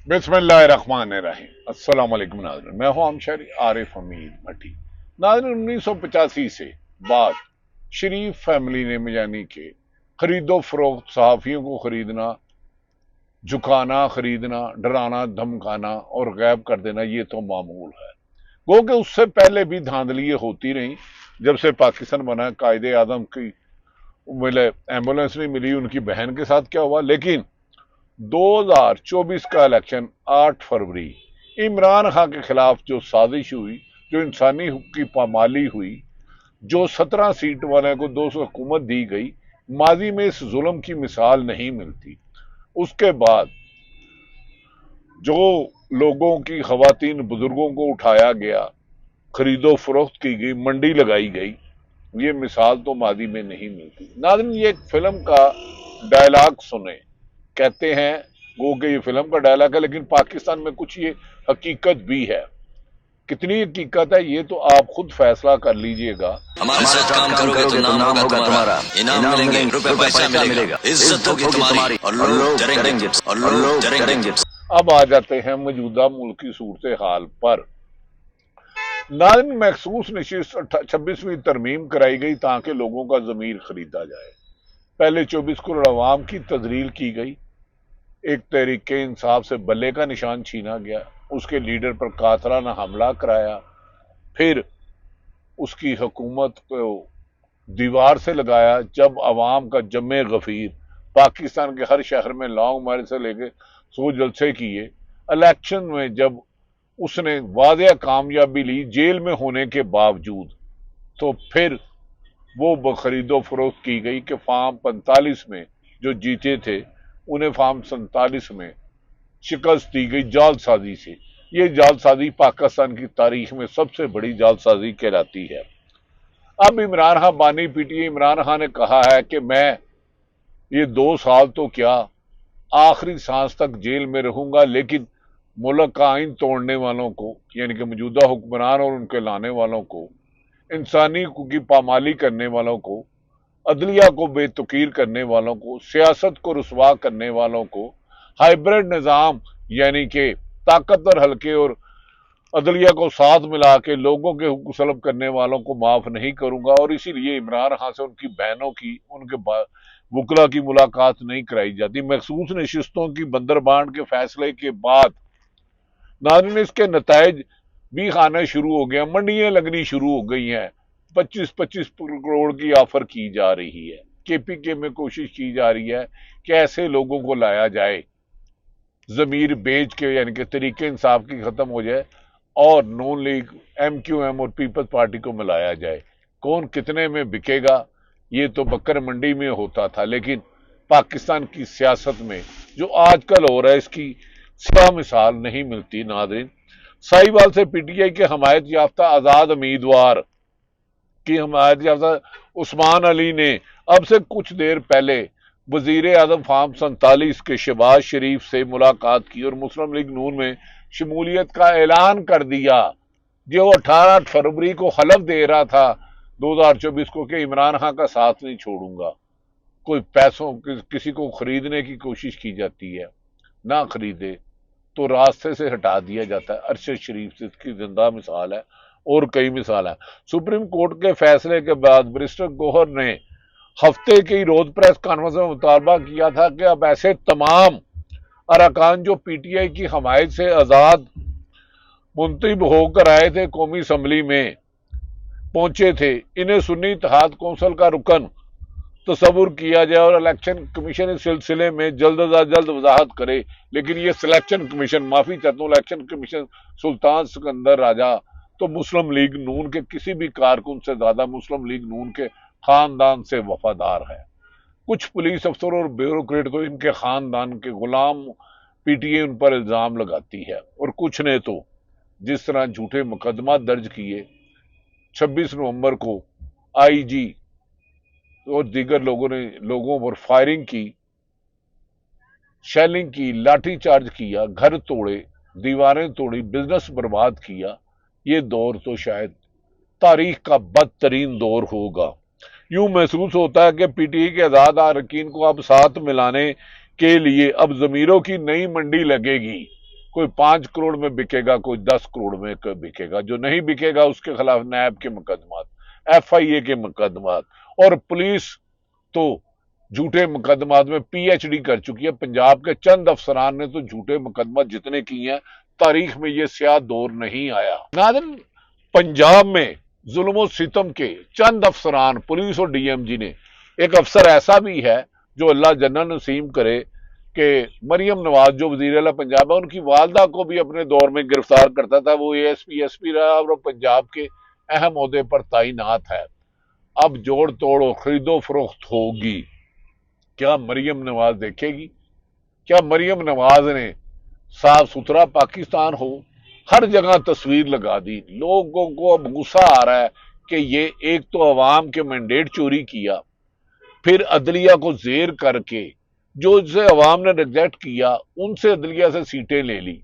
बिस्मिल्लाहिर्रहमानिर्रहीम। अस्सलाम वालेकुम नाज़रीन, मैं हूं आमशरी आरिफ हमीद भट्टी। नाज़रीन, 1985 से बाद शरीफ फैमिली ने यानी कि खरीदो फरोख्त, सहाफ़ियों को खरीदना, झुकाना, खरीदना, डराना, धमकाना और गैब कर देना, ये तो मामूल है। गो कि उससे पहले भी धांधलियां होती रही। जब से पाकिस्तान बना, कायदे आजम की मिले एम्बुलेंस नहीं मिली, उनकी बहन के साथ क्या हुआ। लेकिन 2024 का इलेक्शन 8 फरवरी, इमरान खान के खिलाफ जो साजिश हुई, जो इंसानी हुकूक की पामाली हुई, जो 17 सीट वाले को 200 हुकूमत दी गई, माजी में इस जुल्म की मिसाल नहीं मिलती। उसके बाद जो लोगों की, खवातीन, बुजुर्गों को उठाया गया, खरीदो फरोख्त की गई, मंडी लगाई गई, ये मिसाल तो माजी में नहीं मिलती। नाज़रीन, ये एक फिल्म का डायलॉग सुने। कहते हैं वो कि ये फिल्म का डायलॉग है, लेकिन पाकिस्तान में कुछ ये हकीकत भी है। कितनी हकीकत है ये तो आप खुद फैसला कर लीजिएगा। हमारे साथ काम करोगे तो नाम होगा तुम्हारा, इनाम मिलेंगे, रुपए पैसा मिलेगा, इज्जत होगी तुम्हारी, और लोग डरेंगे। अब आ जाते हैं मौजूदा मुल्क की सूरत हाल पर। नाज़रीन, मखसूस नशिस्त 26वीं तरमीम कराई गई ताकि लोगों का ज़मीर खरीदा जाए। पहले 24 करोड़ अवाम की तजलील की गई। एक तहरीके इंसाफ से बल्ले का निशान छीना गया, उसके लीडर पर कातलाना हमला कराया, फिर उसकी हुकूमत को दीवार से लगाया। जब अवाम का जमे गफीर पाकिस्तान के हर शहर में लॉन्ग मार्च से लेके 100 जलसे किए। इलेक्शन में जब उसने वादिया कामयाबी ली जेल में होने के बावजूद, तो फिर वो खरीदो फरोख्त की गई कि फार्म 45 में जो जीते थे उन्हें फार्म 47 में शिकस्त दी गई जालसाजी से। ये जालसाजी पाकिस्तान की तारीख में सबसे बड़ी जालसाजी कहलाती है। अब इमरान खान बानी पीटीए इमरान खान ने कहा है कि मैं ये 2 साल तो क्या, आखिरी सांस तक जेल में रहूंगा, लेकिन मुल्क का आइन तोड़ने वालों को, यानी कि मौजूदा हुक्मरान और उनके लाने वालों को, इंसानी हकूक की पामाली करने वालों को, अदलिया को बेतुकीर करने वालों को, सियासत को रुसवा करने वालों को, हाइब्रिड निज़ाम यानी कि ताकतवर हल्के और अदलिया को साथ मिला के लोगों के हुकूक सलब करने वालों को माफ नहीं करूंगा। और इसीलिए इमरान खान से उनकी बहनों की, उनके वकला की मुलाकात नहीं कराई जाती। मखसूस नशिस्तों की बंदरबांट के फैसले के बाद नाज़रीन इसके नताइज भी आना शुरू हो गया, मंडियां लगनी शुरू हो गई हैं। 25-25 करोड़ की ऑफर की जा रही है। केपीके में कोशिश की जा रही है कि ऐसे लोगों को लाया जाए, जमीर बेच के, यानी कि तरीके इंसाफ की खत्म हो जाए और नून लीग, एमक्यूएम और पीपल्स पार्टी को मिलाया जाए। कौन कितने में बिकेगा ये तो बकर मंडी में होता था, लेकिन पाकिस्तान की सियासत में जो आजकल हो रहा है इसकी सिवा मिसाल नहीं मिलती। नाज़रीन, साहिवाल से पीटीआई के हमायत याफ्ता आजाद उम्मीदवार की हमायत याफ्ता उस्मान अली ने अब से कुछ देर पहले वजीर आजम फार्म 47 के शहबाज शरीफ से मुलाकात की और मुस्लिम लीग नून में शमूलियत का ऐलान कर दिया। जो 18 फरवरी को हलफ दे रहा था 2024 को कि इमरान खान का साथ नहीं छोड़ूंगा। कोई पैसों किसी को खरीदने की कोशिश की जाती है, ना खरीदे तो रास्ते से हटा दिया जाता है। अरशद शरीफ से इसकी जिंदा मिसाल है और कई मिसाल है। सुप्रीम कोर्ट के फैसले के बाद बैरिस्टर गौहर ने हफ्ते की रोज प्रेस कॉन्फ्रेंस में मुतालबा किया था कि अब ऐसे तमाम अरकान जो पीटीआई की हमायत से आजाद मुंतब होकर आए थे, कौमी असम्बली में पहुंचे थे, इन्हें सुन्नी इत्तेहाद कौंसिल का रुकन तस्वुर किया जाए और इलेक्शन कमीशन इस सिलसिले में जल्द अज जल्द वजाहत करे। लेकिन ये सिलेक्शन कमीशन, माफी चाहता हूँ, इलेक्शन कमीशन सुल्तान सिकंदर राजा तो मुस्लिम लीग नून के किसी भी कारकुन से ज्यादा मुस्लिम लीग नून के खानदान से वफादार है। कुछ पुलिस अफसर और ब्यूरोक्रेट तो इनके खानदान के गुलाम पीटीए उन पर इल्जाम लगाती है, और कुछ ने तो जिस तरह झूठे मुकदमा दर्ज किए, 26 नवंबर को आईजी और दीगर लोगों ने लोगों पर फायरिंग की, शेलिंग की, लाठी चार्ज किया, घर तोड़े, दीवारें तोड़ी, बिजनेस बर्बाद किया। ये दौर तो शायद तारीख का बदतरीन दौर होगा। यूं महसूस होता है कि पीटीआई के आजाद अरकान को अब साथ मिलाने के लिए अब जमीरों की नई मंडी लगेगी। کوئی 5 کروڑ میں بکے گا، کوئی 10 کروڑ میں بکے گا، جو نہیں بکے گا اس کے خلاف نیب کے مقدمات، ایف آئی اے کے مقدمات، اور پولیس تو جھوٹے مقدمات میں پی ایچ ڈی کر چکی ہے۔ پنجاب کے چند افسران نے تو جھوٹے مقدمات جتنے کیے ہیں، تاریخ میں یہ سیاہ دور نہیں آیا۔ ناظرین، پنجاب میں ظلم و ستم کے چند افسران، پولیس اور ڈی ایم جی نے، ایک افسر ایسا بھی ہے جو اللہ جنت نصیب کرے کہ مریم نواز جو وزیر اعلیٰ پنجاب ہے، ان کی والدہ کو بھی اپنے دور میں گرفتار کرتا تھا، وہ A S P S P رہا اور وہ پنجاب کے اہم عہدے پر تعینات ہے۔ اب جوڑ توڑ و خرید و فروخت ہوگی، کیا مریم نواز دیکھے گی؟ کیا مریم نواز نے صاف ستھرا پاکستان ہو؟ ہر جگہ تصویر لگا دی، لوگوں کو اب غصہ آ رہا ہے کہ یہ ایک تو عوام کے مینڈیٹ چوری کیا، پھر عدلیہ کو زیر کر کے جو اسے عوام نے ریجیکٹ کیا ان سے عدلیہ سے سیٹیں لے لی،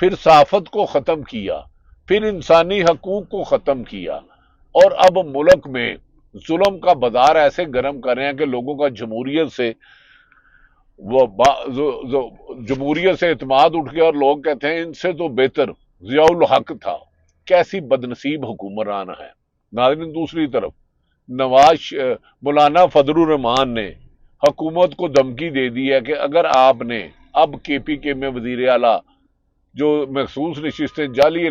پھر صحافت کو ختم کیا، پھر انسانی حقوق کو ختم کیا، اور اب ملک میں ظلم کا بازار ایسے گرم کر رہے ہیں کہ لوگوں کا جمہوریت سے جمہوریت سے اعتماد اٹھ گیا، اور لوگ کہتے ہیں ان سے تو بہتر ضیاء الحق تھا۔ کیسی بدنصیب حکمران ہے۔ ناظرین، دوسری طرف مولانا فضل الرحمان نے حکومت کو دھمکی دے دی ہے کہ اگر آپ نے اب کے پی کے میں وزیر اعلیٰ جو مخصوص نشستیں جعلی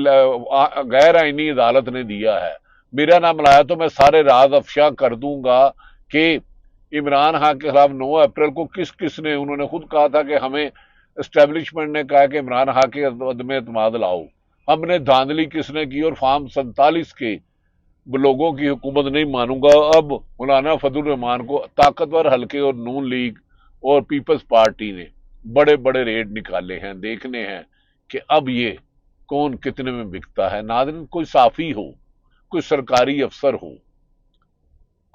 غیر آئینی عدالت نے دیا ہے، میرا نام لایا تو میں سارے راز افشا کر دوں گا کہ عمران خان کے خلاف 9 اپریل کو کس نے، انہوں نے خود کہا تھا کہ ہمیں اسٹیبلشمنٹ نے کہا کہ عمران خان کے عدم اعتماد لاؤ، ہم نے دھاندلی کس نے کی، اور فارم 47 کے لوگوں کی حکومت نہیں مانوں گا۔ اب مولانا فضل الرحمان کو طاقتور حلقے اور نون لیگ اور پیپلز پارٹی نے بڑے بڑے ریٹ نکالے ہیں، دیکھنے ہیں کہ اب یہ کون کتنے میں بکتا ہے۔ ناظرین، کوئی صافی ہو، کوئی سرکاری افسر ہو،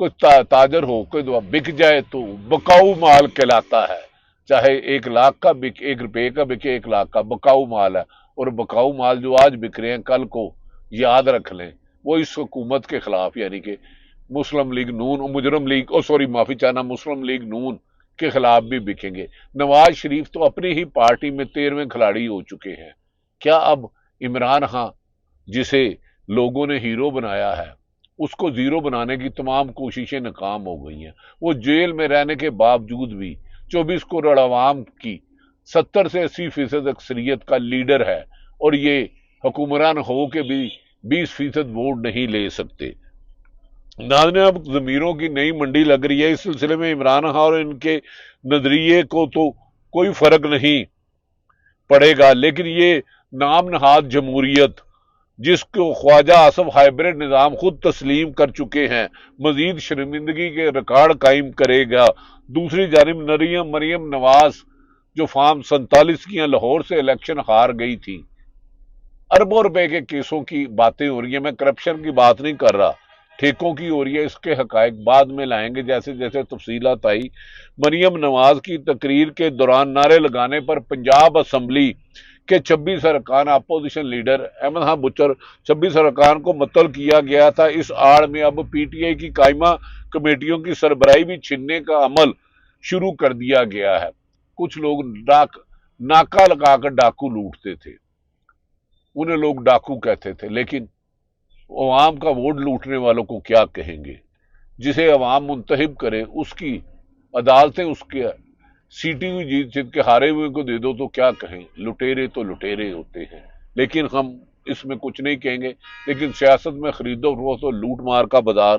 کوئی تاجر ہو، کوئی دعا بک جائے تو بکاؤ مال کہلاتا ہے، چاہے 1 لاکھ کا بک، 1 روپے کا بکے، 1 لاکھ کا بکاؤ مال ہے۔ اور بکاؤ مال جو آج بک رہے ہیں کل کو یاد رکھ لیں وہ اس حکومت کے خلاف، یعنی کہ مسلم لیگ نون، مجرم لیگ، معافی چاہنا، مسلم لیگ نون کے خلاف بھی بکیں گے۔ نواز شریف تو اپنی ہی پارٹی میں 13ویں کھلاڑی ہو چکے ہیں۔ کیا اب عمران خان جسے لوگوں نے ہیرو بنایا ہے، اس کو زیرو بنانے کی تمام کوششیں ناکام ہو گئی ہیں؟ وہ جیل میں رہنے کے باوجود بھی 24 کروڑ عوام کی 70 سے 80% اکثریت کا لیڈر ہے، اور یہ حکمران ہو کے بھی 20% ووٹ نہیں لے سکتے۔ ناظرین، اب ضمیروں کی نئی منڈی لگ رہی ہے۔ اس سلسلے میں عمران خان اور ان کے نظریے کو تو کوئی فرق نہیں پڑے گا، لیکن یہ نام نہاد جمہوریت جس کو خواجہ آصف ہائبرڈ نظام خود تسلیم کر چکے ہیں، مزید شرمندگی کے ریکارڈ قائم کرے گا۔ دوسری جانب مریم نواز جو فارم 47 کی لاہور سے الیکشن ہار گئی تھی، اربوں روپے کے کیسوں کی باتیں ہو رہی ہیں، میں کرپشن کی بات نہیں کر رہا، ٹھیکوں کی ہو رہی ہے، اس کے حقائق بعد میں لائیں گے جیسے جیسے تفصیلات آئی۔ مریم نواز کی تقریر کے دوران نعرے لگانے پر پنجاب اسمبلی کے 26 ارکان اپوزیشن لیڈر احمد خان بچر 26 ارکان کو معطل کیا گیا تھا۔ اس آڑ میں اب پی ٹی آئی کی قائمہ کمیٹیوں کی سربراہی بھی چھیننے کا عمل شروع کر دیا گیا ہے۔ کچھ لوگ ناکہ لگا کر ڈاکو لوٹتے تھے، انہیں لوگ ڈاکو کہتے تھے، لیکن عوام کا ووٹ لوٹنے والوں کو کیا کہیں گے؟ جسے عوام منتخب کرے اس کی عدالتیں اس کے سیٹی ہوئی جیت کے ہارے ہوئے کو دے دو تو کیا کہیں؟ لٹیرے تو لٹیرے ہوتے ہیں، لیکن ہم اس میں کچھ نہیں کہیں گے۔ لیکن سیاست میں خرید و فروخت اور لوٹ مار کا بازار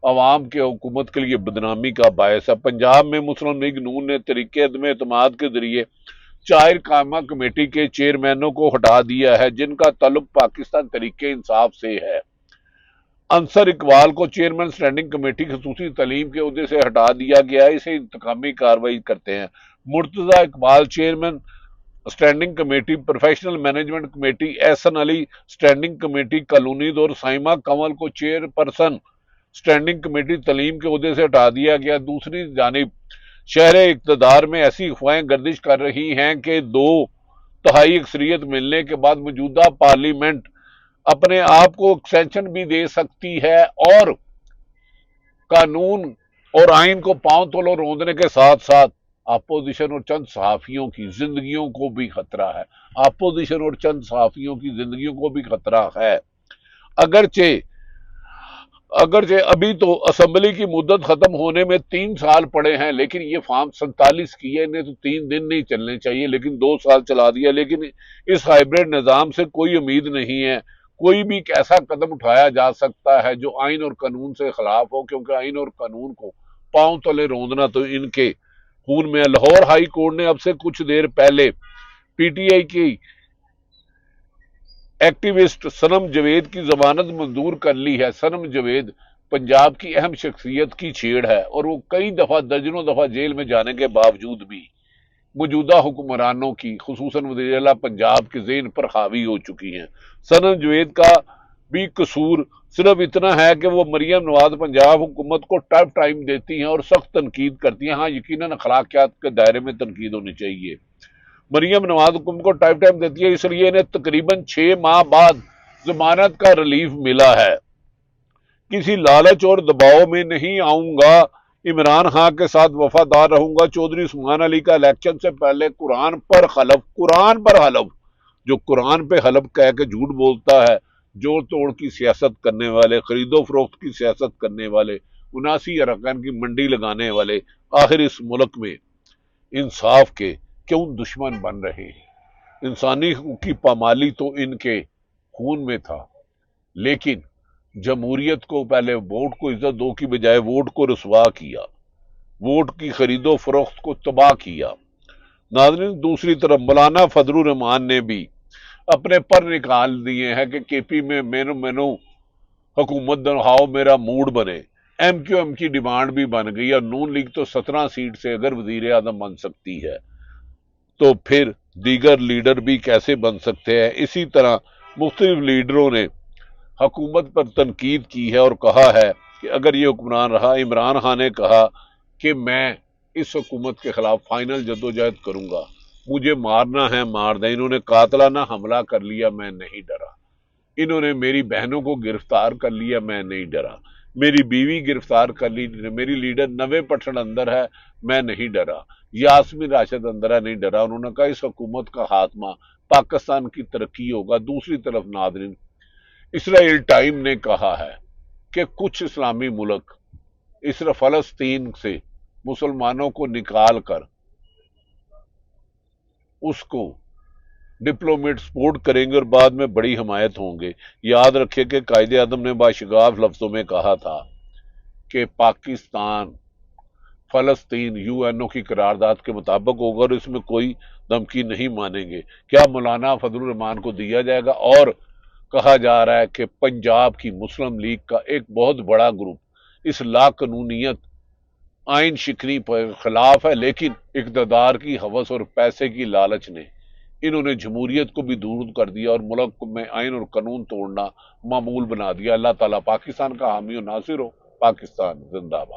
عوام کے حکومت کے لیے بدنامی کا باعث ہے۔ پنجاب میں مسلم لیگ نون نے طریقے عدم اعتماد کے ذریعے 4 قائمہ کمیٹی کے چیئرمینوں کو ہٹا دیا ہے، جن کا تعلق پاکستان تحریک انصاف سے ہے۔ انصر اقبال کو چیئرمین اسٹینڈنگ کمیٹی خصوصی تعلیم کے عہدے سے ہٹا دیا گیا ہے، اسے انتقامی کارروائی کرتے ہیں۔ Murtaza Iqbal chairman standing committee professional management committee, Ahsan Ali standing committee colonies اور سائمہ کنول کو چیئر پرسن اسٹینڈنگ کمیٹی تعلیم کے عہدے سے ہٹا دیا گیا۔ دوسری جانب شہر اقتدار میں ایسی افواہیں گردش کر رہی ہیں کہ 2/3 اکثریت ملنے کے بعد موجودہ پارلیمنٹ اپنے آپ کو ایکسٹینشن بھی دے سکتی ہے، اور قانون اور آئین کو پاؤں تلو روندنے کے ساتھ ساتھ अपोजिशन और चंद सहाफियों की जिंदगियों को भी खतरा है। अपोजिशन और चंद सहाफियों की जिंदगियों को भी खतरा है। अगरचे अगरचे अभी तो असेंबली की मुद्दत खत्म होने में 3 साल पड़े हैं, लेकिन ये फॉर्म 47 की है, इन्हें तो 3 दिन नहीं चलने चाहिए, लेकिन 2 साल चला दिया। लेकिन इस हाइब्रिड निजाम से कोई उम्मीद नहीं है। कोई भी ऐसा कदम उठाया जा सकता है जो आइन और कानून से खिलाफ हो, क्योंकि आइन और कानून को पांव तले रौंदना तो इनके खून में है। लाहौर हाई कोर्ट ने अब से कुछ देर पहले पीटीआई की एक्टिविस्ट सनम जवेद की जमानत मंजूर कर ली है। सनम जवेद पंजाब की अहम शख्सियत की छेड़ है और वो कई दफा दर्जनों दफा जेल में जाने के बावजूद भी मौजूदा हुक्मरानों की, खुसूसन वज़ीर आला पंजाब के ज़हन पर हावी हो चुकी हैं। सनम जवेद का भी कसूर सिर्फ इतना है कि वो मरियम नवाज पंजाब हुकूमत को टफ टाइम देती हैं और सख्त तनकीद करती हैं। हाँ, यकीनन अखलाकियात के दायरे में तनकीद होनी चाहिए। मरियम नवाज हुकूमत को टफ टाइम देती है, इसलिए इन्हें तकरीबन 6 माह बाद जमानत का रिलीफ मिला है। किसी लालच और दबाव में नहीं आऊंगा, इमरान खान के साथ वफादार रहूंगा। चौधरी उस्मान अली का इलेक्शन से पहले कुरान पर हलफ, जो कुरान पे हलफ कह के झूठ बोलता है, जोड़ तोड़ की सियासत करने वाले, खरीदो फरोख्त की सियासत करने वाले, 79 अरकान की मंडी लगाने वाले, आखिर इस मुल्क में इंसाफ के क्यों दुश्मन बन रहे हैं? इंसानी हकूक की पामाली तो इनके खून में था, लेकिन जमहूरियत को पहले वोट को इज्जत दो की बजाय वोट को रुसवा किया, वोट की खरीदो फरोख्त को तबाह किया। नाज़रीन, दूसरी तरफ मौलाना फजलुर रहमान ने भी अपने पर निकाल दिए हैं कि केपी में मेनू हुकूमत दिखाओ, मेरा मूड बने। एमक्यूएम की डिमांड भी बन गई और नून लीग तो 17 सीट से अगर वजीर आजम बन सकती है तो फिर दीगर लीडर भी कैसे बन सकते हैं। इसी तरह मुख्तलिफ लीडरों ने हुकूमत पर तनकीद की है और कहा है कि अगर ये हुक्मरान रहा, इमरान खान ने कहा कि मैं इस हुकूमत के खिलाफ फाइनल जद्दोजहद करूंगा, मुझे मारना है मार दें। इन्होंने कातलाना हमला कर लिया, मैं नहीं डरा। इन्होंने मेरी बहनों को गिरफ्तार कर लिया, मैं नहीं डरा। मेरी बीवी गिरफ्तार कर ली, मेरी लीडर 90% अंदर है, मैं नहीं डरा। यास्मीन राशिद अंदर है, नहीं डरा। उन्होंने कहा इस हुकूमत का खात्मा पाकिस्तान की तरक्की होगा। दूसरी तरफ नाज़रीन, इसराइल टाइम ने कहा है कि कुछ इस्लामी मुल्क इस फलस्तीन से मुसलमानों को निकाल कर उसको डिप्लोमेट सपोर्ट करेंगे और बाद में बड़ी हमायत होंगे। याद रखिए कि कायदे आज़म ने बाशिगाफ लफ्जों में कहा था कि पाकिस्तान फलस्तीन यूएनओ की करारदाद के मुताबिक होगा और इसमें कोई धमकी नहीं मानेंगे। क्या मौलाना फजलुर रहमान को दिया जाएगा? और कहा जा रहा है कि पंजाब की मुस्लिम लीग का एक बहुत बड़ा ग्रुप इस लाकानूनियत आइन शिकनी पर खिलाफ है, लेकिन इक़्तिदार की हवस और पैसे की लालच ने इन्होंने जमहूरियत को भी दूर कर दिया और मुल्क में आइन और कानून तोड़ना मामूल बना दिया। अल्लाह ताला पाकिस्तान का हामी और नासिर हो। पाकिस्तान जिंदाबाद।